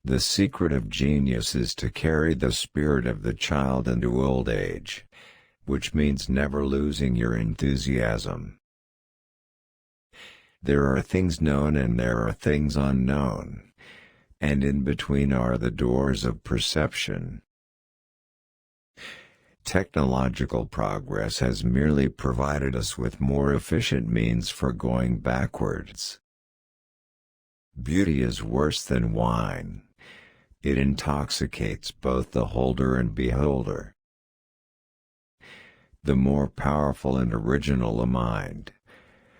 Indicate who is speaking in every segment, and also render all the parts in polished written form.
Speaker 1: The secret of genius is to carry the spirit of the child into old age, which means never losing your enthusiasm. There are things known and there are things unknown, and in between are the doors of perception. Technological progress has merely provided us with more efficient means for going backwards. Beauty is worse than wine. It intoxicates both the holder and beholder. The more powerful and original a mind,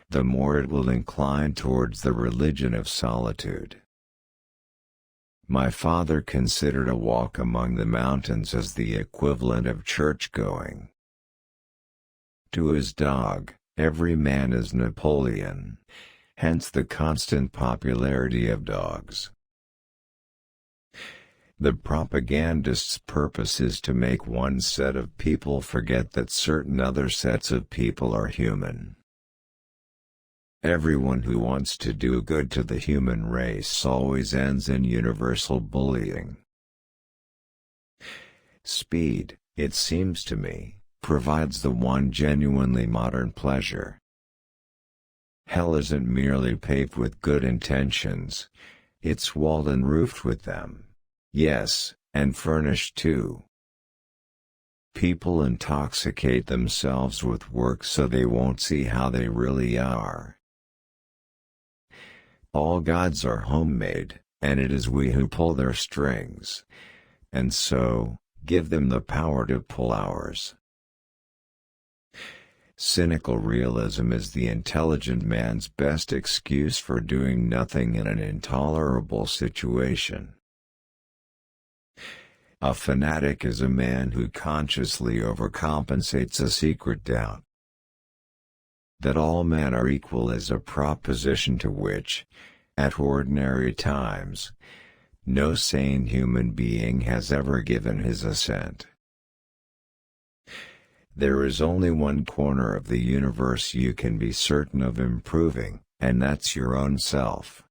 Speaker 1: the more it will incline towards the religion of solitude. My father considered a walk among the mountains as the equivalent of church-going. To his dog, every man is Napoleon, hence the constant popularity of dogs. The propagandist's purpose is to make one set of people forget that certain other sets of people are human. Everyone who wants to do good to the human race always ends in universal bullying. Speed, it seems to me, provides the one genuinely modern pleasure. Hell isn't merely paved with good intentions, it's walled and roofed with them. Yes, and furnished too. People intoxicate themselves with work so they won't see how they really are. All gods are homemade, and it is we who pull their strings, and so, give them the power to pull ours. Cynical realism is the intelligent man's best excuse for doing nothing in an intolerable situation. A fanatic is a man who consciously overcompensates a secret doubt. That all men are equal is a proposition to which, at ordinary times, no sane human being has ever given his assent. There is only one corner of the universe you can be certain of improving, and that's your own self.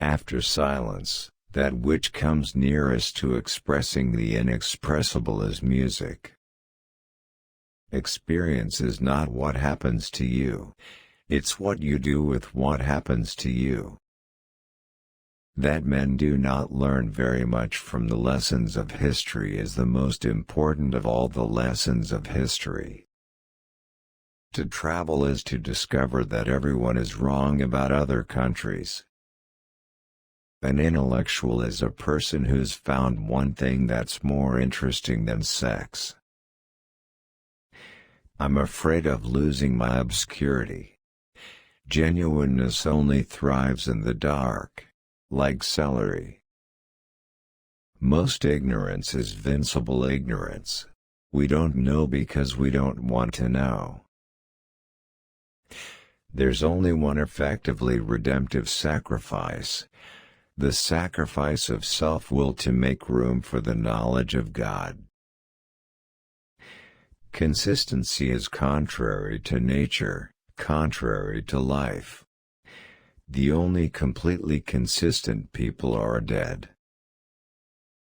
Speaker 1: After silence, that which comes nearest to expressing the inexpressible is music. Experience is not what happens to you, it's what you do with what happens to you. That men do not learn very much from the lessons of history is the most important of all the lessons of history. To travel is to discover that everyone is wrong about other countries. An intellectual is a person who's found one thing that's more interesting than sex. I'm afraid of losing my obscurity. Genuineness only thrives in the dark, like celery. Most ignorance is vincible ignorance. We don't know because we don't want to know. There's only one effectively redemptive sacrifice. The sacrifice of self-will to make room for the knowledge of God. Consistency is contrary to nature, contrary to life. The only completely consistent people are dead.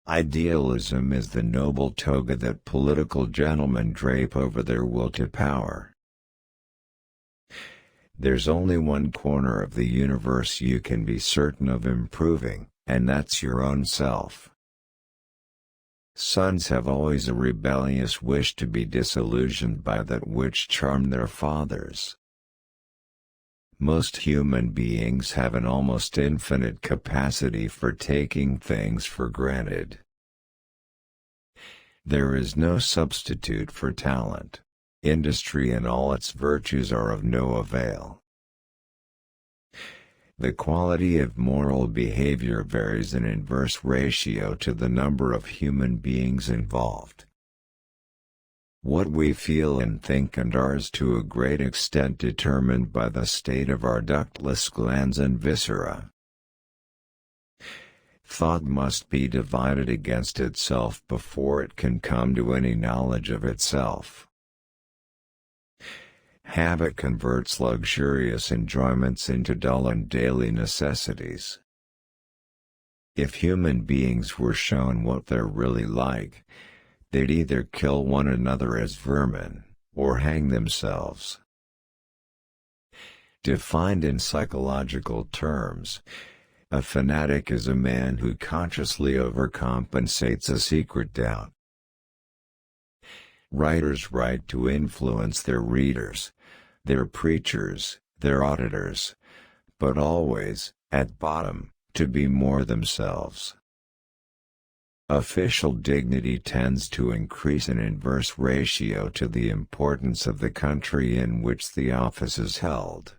Speaker 1: Idealism is the noble toga that political gentlemen drape over their will to power. There's only one corner of the universe you can be certain of improving, and that's your own self. Sons have always a rebellious wish to be disillusioned by that which charmed their fathers. Most human beings have an almost infinite capacity for taking things for granted. There is no substitute for talent. Industry and all its virtues are of no avail. The quality of moral behavior varies in inverse ratio to the number of human beings involved. What we feel and think and are is to a great extent determined by the state of our ductless glands and viscera. Thought must be divided against itself before it can come to any knowledge of itself. Habit converts luxurious enjoyments into dull and daily necessities. If human beings were shown what they're really like, they'd either kill one another as vermin, or hang themselves. Defined in psychological terms, a fanatic is a man who consciously overcompensates a secret doubt. Writers write to influence their readers, their preachers, their auditors, but always, at bottom, to be more themselves. Official dignity tends to increase in inverse ratio to the importance of the country in which the office is held.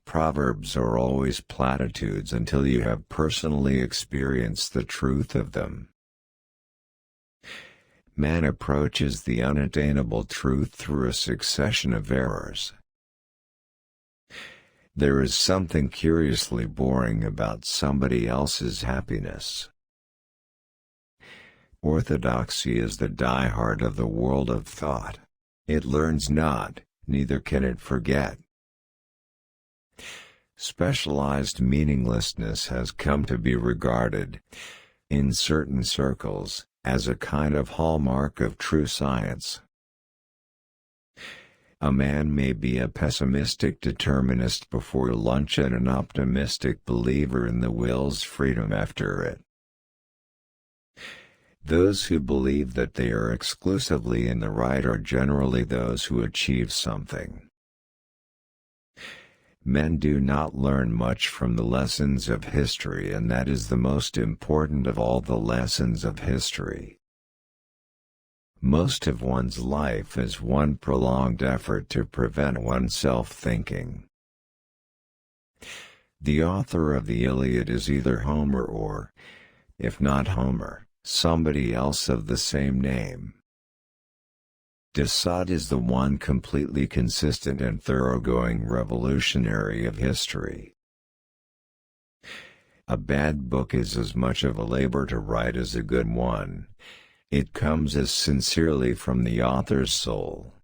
Speaker 1: Proverbs are always platitudes until you have personally experienced the truth of them. Man approaches the unattainable truth through a succession of errors. There is something curiously boring about somebody else's happiness. Orthodoxy is the diehard of the world of thought. It learns not, neither can it forget. Specialized meaninglessness has come to be regarded, in certain circles, as a kind of hallmark of true science. A man may be a pessimistic determinist before lunch and an optimistic believer in the will's freedom after it. Those who believe that they are exclusively in the right are generally those who achieve something. Men do not learn much from the lessons of history, and that is the most important of all the lessons of history. Most of one's life is one prolonged effort to prevent oneself thinking. The author of the Iliad is either Homer or, if not Homer, somebody else of the same name. De Sade is the one completely consistent and thoroughgoing revolutionary of history. A bad book is as much of a labor to write as a good one. It comes as sincerely from the author's soul.